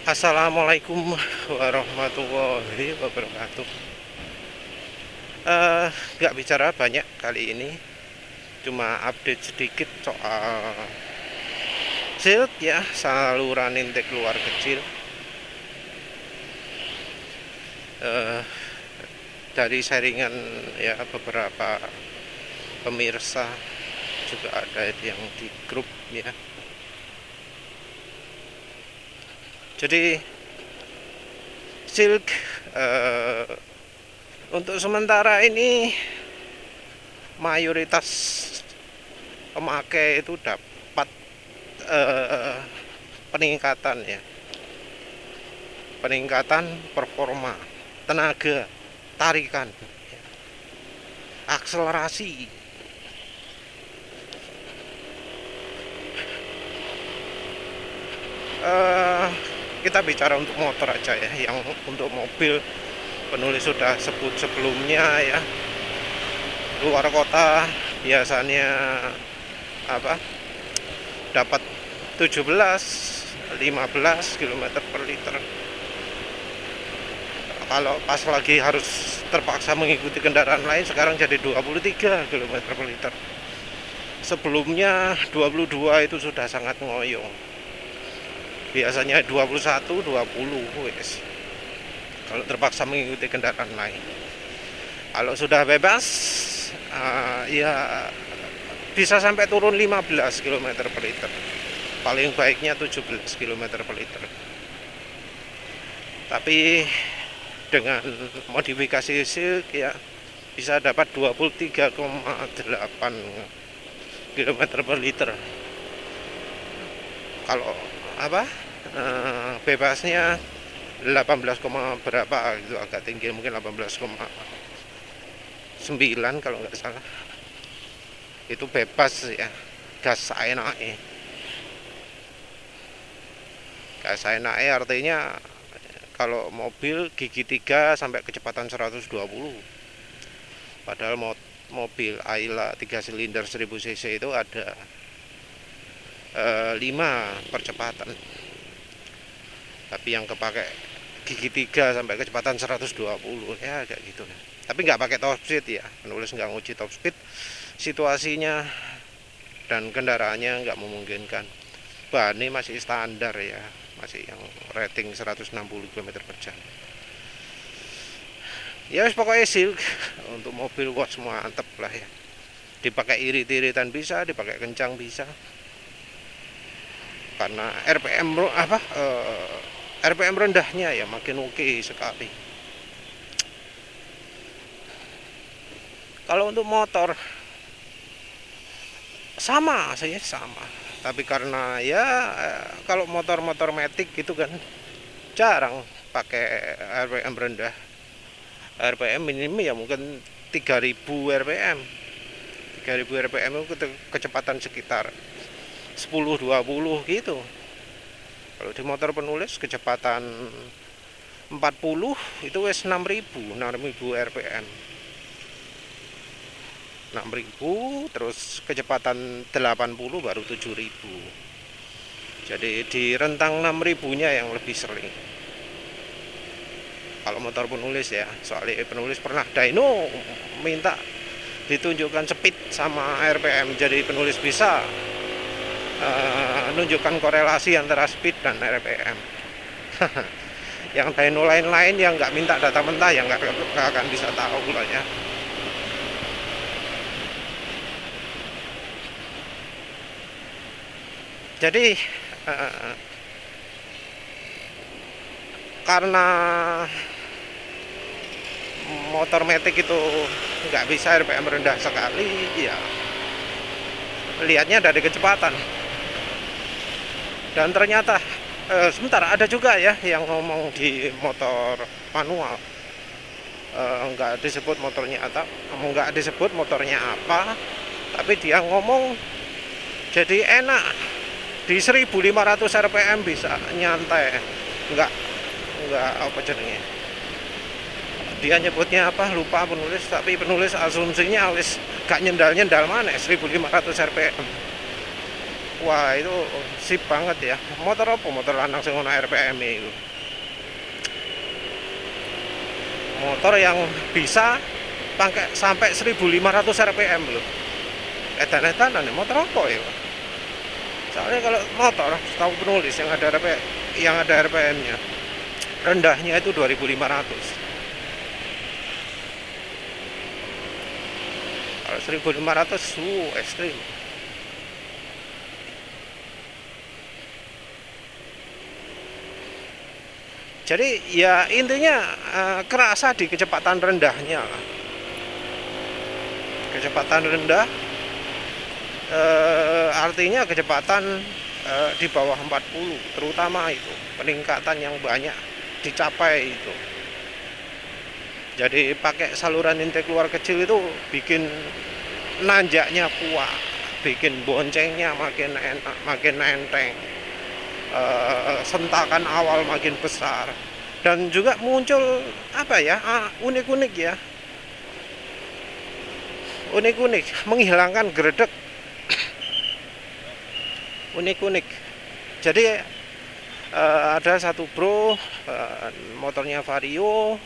Assalamualaikum warahmatullahi wabarakatuh. Nggak bicara banyak kali ini, cuma update sedikit soal silk ya, saluran intake keluar kecil. Dari sharingan ya beberapa pemirsa, juga ada yang di grup ya. Jadi silk untuk sementara ini mayoritas pemakai itu dapat peningkatan ya, peningkatan performa, tenaga, tarikan, akselerasi. Kita bicara untuk motor aja ya, yang untuk mobil penulis sudah sebut sebelumnya ya. Luar kota biasanya dapat 17-15 km per liter. Kalau pas lagi harus terpaksa mengikuti kendaraan lain, sekarang jadi 23 km per liter. Sebelumnya 22 itu sudah sangat ngoyo. Biasanya 21, 20 wes. Kalau terpaksa mengikuti kendaraan lain. Kalau sudah bebas, ya bisa sampai turun 15 km per liter. Paling baiknya 17 km per liter. Tapi dengan modifikasi silk ya bisa dapat 23,8 km per liter. Kalau bebasnya 18, berapa gitu, agak tinggi, mungkin 18,9 kalau nggak salah. Itu bebas ya, gas enake. Gas enake artinya kalau mobil gigi 3 sampai kecepatan 120. Padahal mobil Ayla 3 silinder 1000 cc itu ada 5 percepatan, tapi yang kepake gigi 3 sampai kecepatan 120 ya, kayak gitu. Tapi nggak pakai top speed ya, penulis nggak nguji top speed, situasinya dan kendaraannya nggak memungkinkan. Bahannya masih standar ya, masih yang rating 160 km per jam. Ya pokoknya silk untuk mobil wah semua mantep lah ya, dipakai irit-iritan bisa, dipakai kencang bisa. Karena RPM rendahnya ya makin oke sekali. Kalau untuk motor sama saja sama, tapi karena ya kalau motor-motor matic gitu kan jarang pakai RPM rendah. RPM minim ya mungkin 3000 RPM. 3000 RPM itu kecepatan sekitar 10-20 gitu. Kalau di motor penulis kecepatan 40 itu wes 6000 RPM. 6000 terus kecepatan 80 baru 7000. Jadi di rentang 6000-nya yang lebih sering. Kalau motor penulis ya, soalnya penulis pernah dyno minta ditunjukkan speed sama RPM, jadi penulis bisa menunjukkan korelasi antara speed dan RPM. Yang dyno lain-lain yang nggak minta data mentah yang nggak akan bisa tahu lah ya. Jadi karena motor matic itu nggak bisa RPM rendah sekali ya, lihatnya dari kecepatan. Dan ternyata sebentar, ada juga ya yang ngomong di motor manual, nggak disebut motornya nggak disebut motornya apa, tapi dia ngomong jadi enak di 1500 RPM bisa nyantai, nggak apa jadinya, dia nyebutnya apa lupa penulis, tapi penulis asumsinya wis gak nyendal mana 1500 RPM. Wah itu sip banget ya. Motor apa? Motor lanang sing ono RPM itu. Motor yang bisa pakai sampai 1500 RPM loh. Edan-edanan motor apa ya? Soalnya kalau motor, tahu penulis yang ada RPM-nya, rendahnya itu 2500. Kalau 1500 ekstrim. Jadi ya intinya kerasa di kecepatan rendahnya. Kecepatan rendah artinya kecepatan di bawah 40, terutama itu peningkatan yang banyak dicapai itu. Jadi pakai saluran intake keluar kecil itu bikin nanjaknya kuat, bikin boncengnya makin enak, makin enteng, sentakan awal makin besar, dan juga muncul apa ya, unik-unik ya, unik-unik, menghilangkan geredek, unik-unik. Jadi ada satu bro, motornya Vario,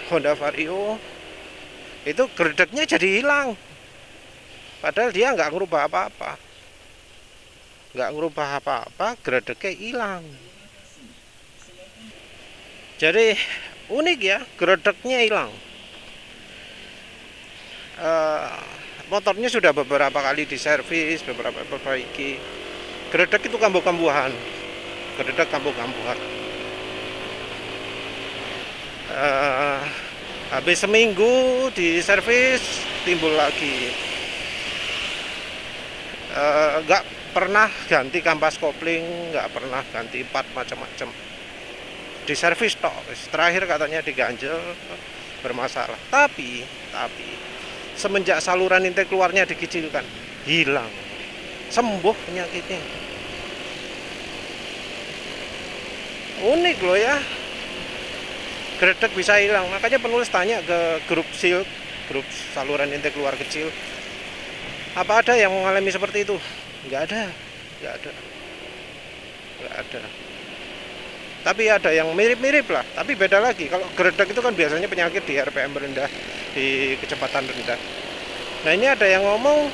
Honda Vario, itu geredeknya jadi hilang, padahal dia nggak ngerubah apa-apa, geredeknya hilang. Jadi unik ya, geredeknya hilang. Motornya sudah beberapa kali diservis, beberapa perbaiki. Geredek itu kambuh-kambuhan, geredek kambuh-kambuhan. Habis seminggu diservis timbul lagi. Nggak pernah ganti kampas kopling, nggak pernah ganti part macam-macam. Diservis tok, terakhir katanya diganjel, bermasalah. Tapi semenjak saluran intake keluarnya dikecilkan, hilang, sembuh penyakitnya. Unik loh ya, geredek bisa hilang. Makanya penulis tanya ke grup SIL, grup saluran intake keluar kecil, apa ada yang mengalami seperti itu? Nggak ada. Tapi ada yang mirip-mirip lah, tapi beda lagi. Kalau geredek itu kan biasanya penyakit di RPM rendah, di kecepatan rendah. Nah ini ada yang ngomong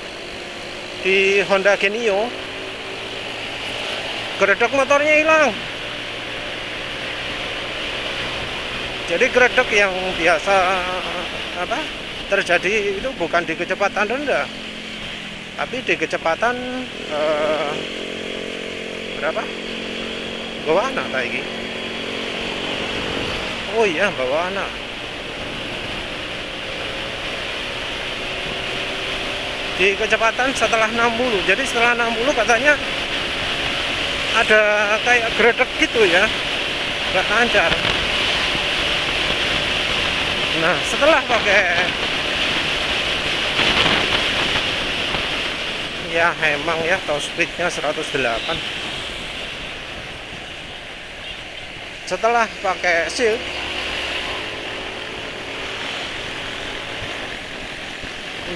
di Honda Genio, geredek motornya hilang. Jadi geredek yang biasa terjadi itu bukan di kecepatan rendah, tapi di kecepatan berapa? Bawana kayak gini. Oh iya, bawana. Di kecepatan setelah 60. Jadi setelah 60 katanya ada kayak geredek gitu ya, nggak lancar. Nah setelah pakai ya emang ya top speednya 108. Setelah pakai SIL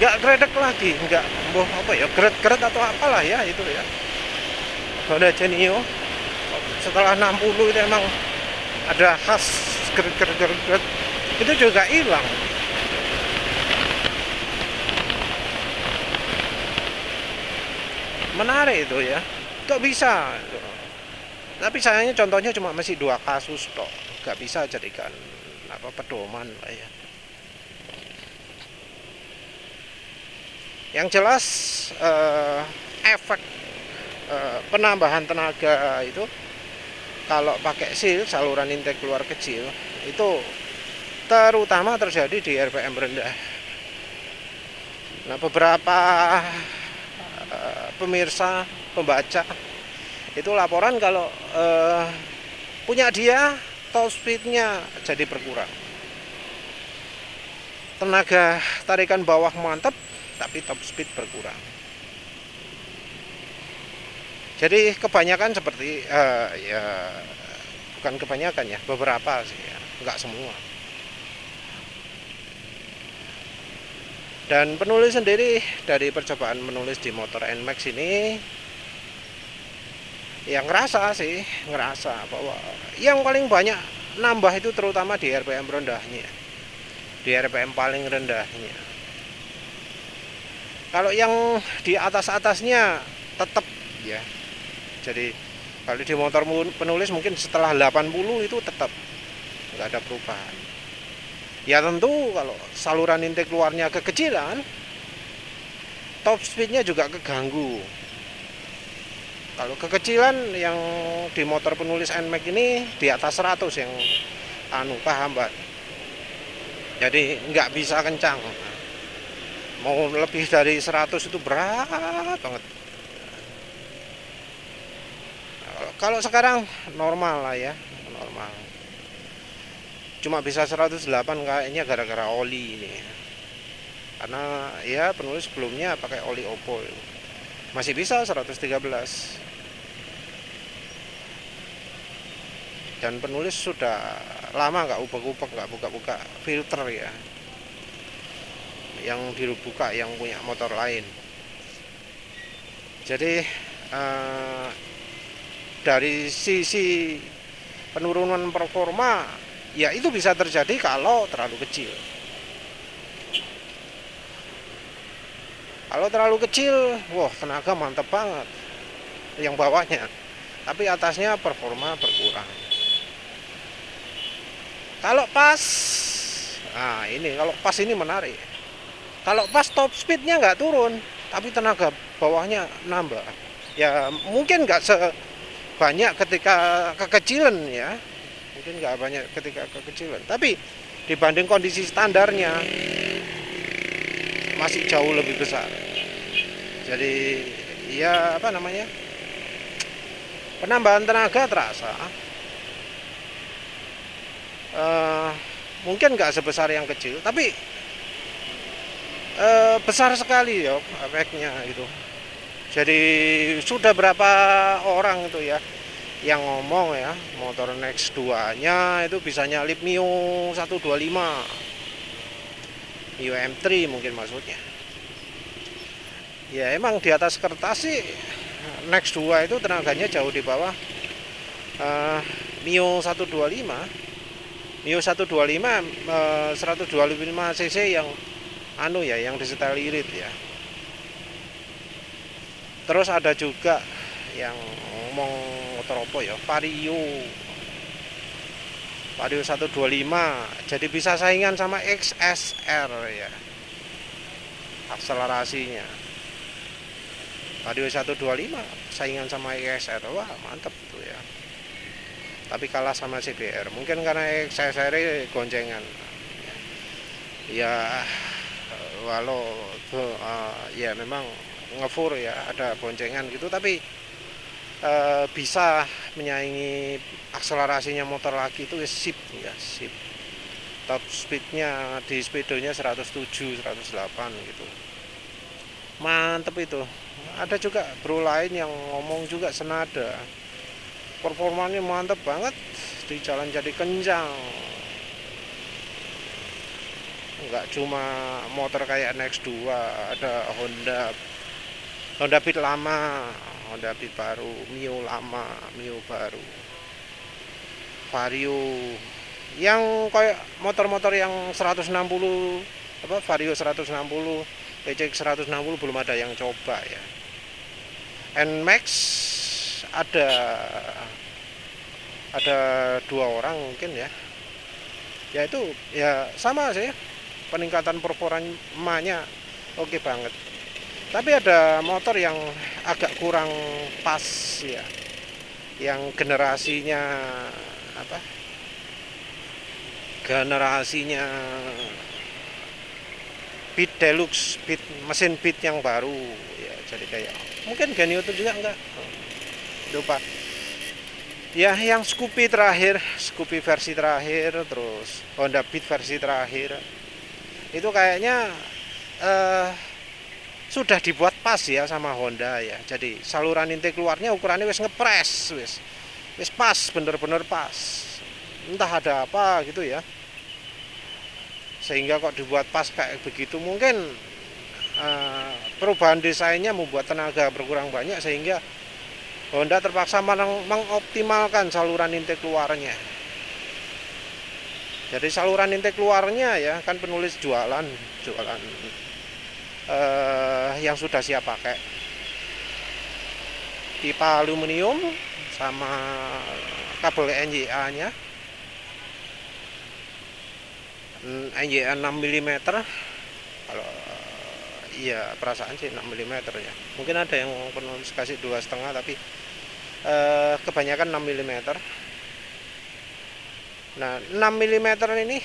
nggak geredek lagi, nggak apa ya, geret atau apalah ya itu ya. Honda Genio setelah 60 itu emang ada khas geret itu juga hilang. Menarik itu ya, kok bisa. Tapi sayangnya contohnya cuma masih 2 kasus toh, nggak bisa jadikan pedoman lah ya. Yang jelas efek penambahan tenaga itu kalau pakai SIL, saluran intake keluar kecil, itu terutama terjadi di RPM rendah. Nah beberapa pemirsa, pembaca itu laporan kalau punya dia top speednya jadi berkurang, tenaga tarikan bawah mantap tapi top speed berkurang. Jadi kebanyakan seperti ya bukan kebanyakan ya, beberapa sih ya, nggak semua. Dan penulis sendiri dari percobaan menulis di motor NMAX ini, yang ngerasa bahwa yang paling banyak nambah itu terutama di RPM rendahnya, di RPM paling rendahnya. Kalau yang di atasnya tetap ya, jadi kalau di motor penulis mungkin setelah 80 itu tetap nggak ada perubahan. Ya tentu kalau saluran intake keluarnya kekecilan, top speednya juga keganggu. Kalau kekecilan yang di motor penulis NMAX ini di atas 100 yang kehambat. Jadi nggak bisa kencang. Mau lebih dari 100 itu berat banget. Kalau sekarang normal lah ya, normal. Cuma bisa 108 kayaknya gara-gara oli ini. Karena ya penulis sebelumnya pakai oli Oppo. Masih bisa 113. Dan penulis sudah lama nggak ubek-ubek, nggak buka-buka filter ya. Yang dibuka yang punya motor lain. Jadi dari sisi penurunan performa, ya itu bisa terjadi kalau terlalu kecil. Kalau terlalu kecil, wah tenaga mantap banget yang bawahnya, tapi atasnya performa berkurang. Kalau pas, nah ini kalau pas ini menarik. Kalau pas top speednya nggak turun, tapi tenaga bawahnya nambah. Ya mungkin nggak sebanyak ketika kekecilan ya, mungkin nggak banyak ketika kekecilan. Tapi dibanding kondisi standarnya masih jauh lebih besar. Jadi ya apa namanya, penambahan tenaga terasa. Mungkin nggak sebesar yang kecil, tapi besar sekali ya efeknya gitu. Jadi sudah berapa orang itu ya yang ngomong ya, motor Next 2 nya itu bisa nyalip Mio 125, Mio M3 mungkin maksudnya. Ya emang di atas kertas sih Next 2 itu tenaganya jauh di bawah Mio 125. Mio 125 125 cc yang yang disetel irit ya. Terus ada juga yang ngomong motor apa ya, Vario 125, jadi bisa saingan sama XSR ya akselerasinya. Vario 125 saingan sama XSR, wah mantep tuh ya. Tapi kalah sama CBR, mungkin karena XSR goncengan ya, walau ya memang ngefur ya, ada boncengan gitu, tapi bisa menyaingi akselerasinya motor lagi itu sip ya, sip. Top speednya di speedonya 107 108 gitu, mantep itu. Ada juga bro lain yang ngomong juga senada, performanya mantep banget di jalan jadi kencang. Enggak cuma motor kayak Next 2, ada Honda Beat lama, Honda Beat baru, Mio lama, Mio baru, Vario yang kayak motor-motor yang 160 Vario 160, PCX 160 belum ada yang coba ya. NMAX ada 2 orang mungkin ya. Ya itu ya sama sih, peningkatan performanya oke banget. Tapi ada motor yang agak kurang pas ya, yang generasinya Beat Deluxe, mesin Beat yang baru ya, jadi kayak mungkin Genio itu juga enggak lupa ya, yang Scoopy versi terakhir, terus Honda Beat versi terakhir itu kayaknya sudah dibuat pas ya sama Honda ya. Jadi saluran intake keluarnya ukurannya wis ngepres, wis pas, bener-bener pas. Entah ada apa gitu ya, sehingga kok dibuat pas kayak begitu. Mungkin perubahan desainnya membuat tenaga berkurang banyak, sehingga Honda terpaksa mengoptimalkan saluran intake keluarnya. Jadi saluran intake keluarnya ya kan penulis jualan yang sudah siap pakai, pipa aluminium sama kabel NYA-nya, NYA 6 mm. Kalau iya perasaan sih 6 mm ya. Mungkin ada yang penulis kasih 2,5, tapi kebanyakan 6 mm. Nah 6 mm ini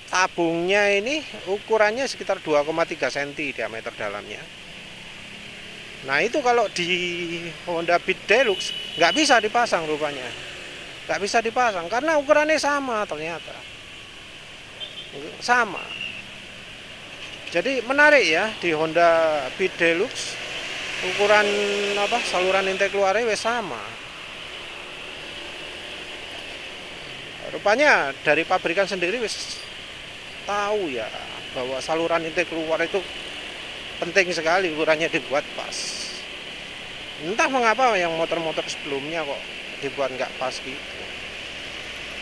tabungnya ini ukurannya sekitar 2,3 cm diameter dalamnya. Nah itu kalau di Honda Beat Deluxe nggak bisa dipasang rupanya, nggak bisa dipasang karena ukurannya sama, ternyata sama. Jadi menarik ya, di Honda Beat Deluxe ukuran saluran intake keluarnya wes sama. Rupanya dari pabrikan sendiri wis tahu ya bahwa saluran intake keluar itu penting sekali ukurannya dibuat pas. Entah mengapa yang motor-motor sebelumnya kok dibuat nggak pas gitu.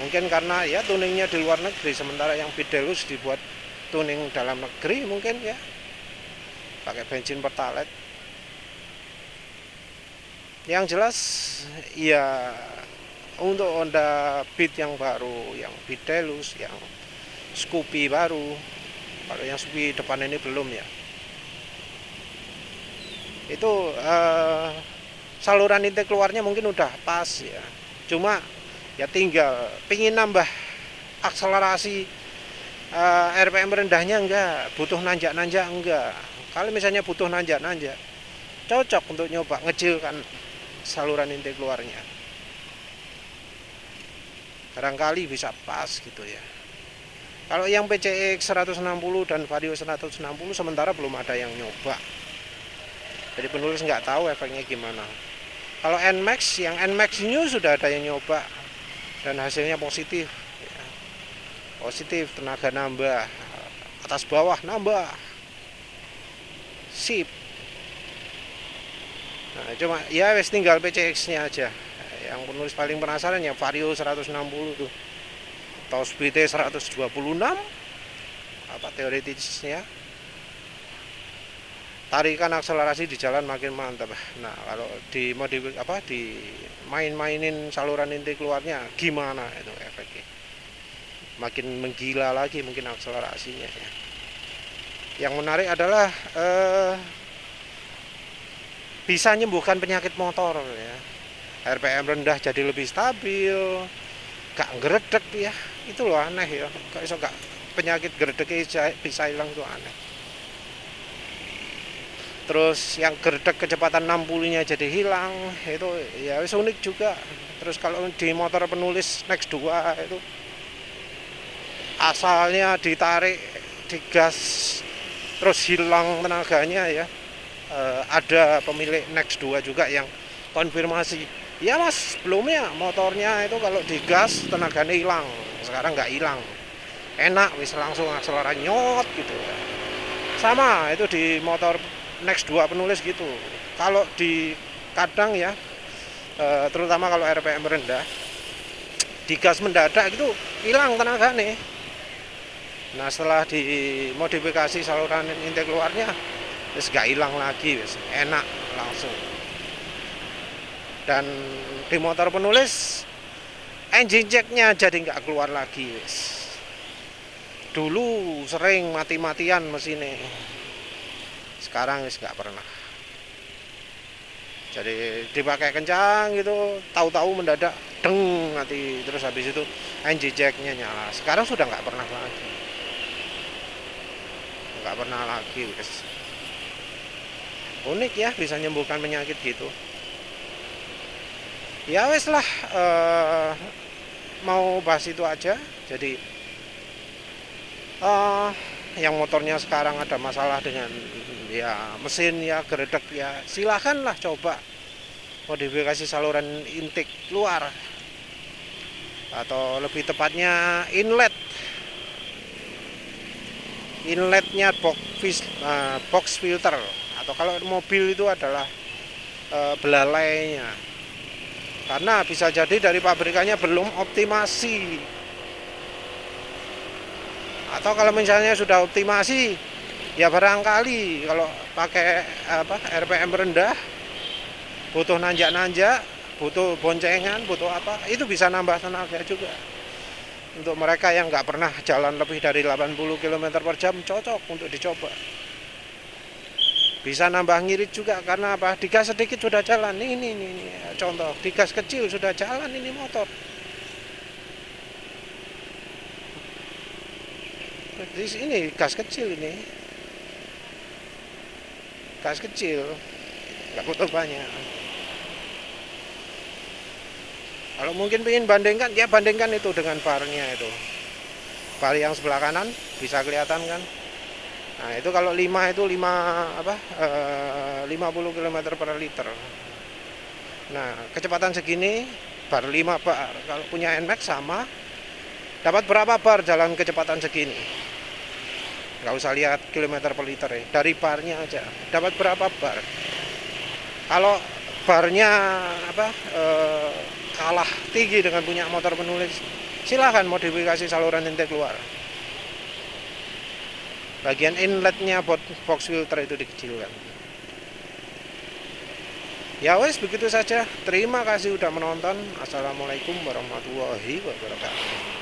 Mungkin karena ya tuningnya di luar negeri, sementara yang Beat Deluxe dibuat tuning dalam negeri mungkin ya, pakai bensin pertalite. Yang jelas ya, untuk Honda Beat yang baru, yang Beat Deluxe, yang Scoopy baru, kalau yang Scoopy depan ini belum ya, itu saluran intake keluarnya mungkin udah pas ya, cuma ya tinggal pingin nambah akselerasi, RPM rendahnya enggak, butuh nanjak-nanjak enggak. Kalau misalnya butuh nanjak-nanjak, cocok untuk nyoba ngecilkan saluran intake keluarnya, barangkali bisa pas gitu ya. Kalau yang PCX 160 dan Vario 160 sementara belum ada yang nyoba, jadi penulis nggak tahu efeknya gimana. Kalau NMAX, yang NMAX New sudah ada yang nyoba dan hasilnya positif ya. Positif, tenaga nambah, atas bawah nambah, sip. Nah cuma ya wes tinggal PCX nya aja. Yang penulis paling penasaran ya Vario 160 tuh, atau speednya 126 apa teoritisnya, tarikan akselerasi di jalan makin mantap. Nah kalau di main-mainin saluran intake keluarnya gimana itu efeknya, makin menggila lagi mungkin akselerasinya ya. Yang menarik adalah bisa menyembuhkan penyakit motor ya. RPM rendah jadi lebih stabil, gak ngeredek ya. Itu loh aneh ya, gak penyakit geredeknya bisa hilang, tuh aneh. Terus yang geredek kecepatan 60-nya jadi hilang, itu ya unik juga. Terus kalau di motor penulis Next 2 itu asalnya ditarik, digas terus hilang tenaganya ya. Ada pemilik Next 2 juga yang konfirmasi, ya mas, sebelumnya motornya itu kalau digas tenaganya hilang, sekarang nggak hilang, enak, wis langsung akselerasi nyot gitu ya. Sama itu di motor Next 2 penulis gitu. Kalau di kadang ya, terutama kalau RPM rendah, digas mendadak gitu hilang tenaganya. Nah setelah dimodifikasi saluran intake keluarnya, wis gak hilang lagi, wis enak langsung. Dan di motor penulis engine checknya jadi nggak keluar lagi wis. Dulu sering mati-matian mesinnya, sekarang wis nggak pernah. Jadi dipakai kencang gitu, tahu-tahu mendadak deng mati, terus habis itu engine checknya nyala. Sekarang sudah nggak pernah lagi wis. Unik ya, bisa menyembuhkan penyakit gitu. Ya wes lah, mau bahas itu aja. Jadi yang motornya sekarang ada masalah dengan ya mesin ya geredek ya, silahkanlah coba modifikasi saluran intake keluar, atau lebih tepatnya inlet. inletnya box filter, atau kalau mobil itu adalah belalainya, karena bisa jadi dari pabrikannya belum optimasi, atau kalau misalnya sudah optimasi ya barangkali kalau pakai RPM rendah, butuh nanjak-nanjak, butuh boncengan, butuh apa, itu bisa nambah tenaga juga. Untuk mereka yang nggak pernah jalan lebih dari 80 km per jam, cocok untuk dicoba. Bisa nambah ngirit juga, karena apa? Digas sedikit sudah jalan. Ini contoh, digas kecil sudah jalan ini motor. Di sini gas kecil ini. Gas kecil. Nggak butuh banyak. Kalau mungkin ingin bandingkan, ya bandingkan itu dengan barnya itu. Bar yang sebelah kanan bisa kelihatan kan. Nah, itu kalau 5 itu 50 km per liter. Nah, kecepatan segini bar 5 bar. Kalau punya NMAX sama, dapat berapa bar jalan kecepatan segini? Nggak usah lihat kilometer per liter ya. Dari barnya aja dapat berapa bar. Kalau barnya kalah tinggi dengan punya motor penulis, silahkan modifikasi saluran intake keluar. Bagian inletnya box filter itu dikecilkan. Ya wes, begitu saja. Terima kasih sudah menonton. Assalamualaikum warahmatullahi wabarakatuh.